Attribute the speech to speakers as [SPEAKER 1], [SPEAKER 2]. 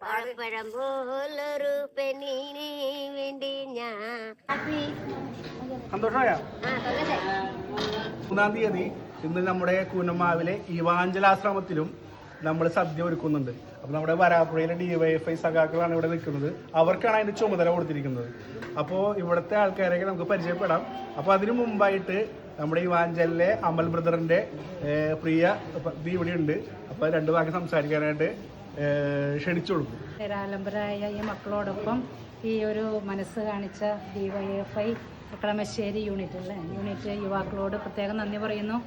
[SPEAKER 1] പാഴപ്പഴം പോലൊരു പെണ്ണിനെ വേണ്ടി ഞാൻ.
[SPEAKER 2] സന്തോഷമായ 3-ാം തീയതി ഇന്ന് നമ്മുടെ കൂനമാവിലെ ഇവാഞ്ചലാശ്രമത്തിലും നമ്മൾ സദ്യ ഒരുക്കുന്നുണ്ട്. അപ്പോൾ നമ്മുടെ വരാപ്പുഴയിലെ DYFI സഖാക്കളാണ് ഇവിടെ നിൽക്കുന്നത്. അവർക്കാണ് അതിൻ്റെ ചുമതല കൊടുത്തിരിക്കുന്നത്. അപ്പോൾ ഇവിടുത്തെ ആൾക്കാരെയൊക്കെ നമുക്ക് പരിചയപ്പെടാം. അപ്പോൾ അതിനു മുമ്പായിട്ട് നമ്മുടെ ഇവാഞ്ചലിലെ അമൽ ബ്രദറിൻ്റെ പ്രിയ ഇവിടെ ഉണ്ട്. അപ്പോൾ 2 വാക്ക് സംസാരിക്കാനായിട്ട് ക്ഷണിച്ചു കൊടുക്കും.
[SPEAKER 3] നിരാലംബരായ ഈ മക്കളോടൊപ്പം ഈ ഒരു മനസ്സ് കാണിച്ച DYFI കളമശ്ശേരി യൂണിറ്റ് യുവാക്കളോട് പ്രത്യേകം നന്ദി പറയുന്നു.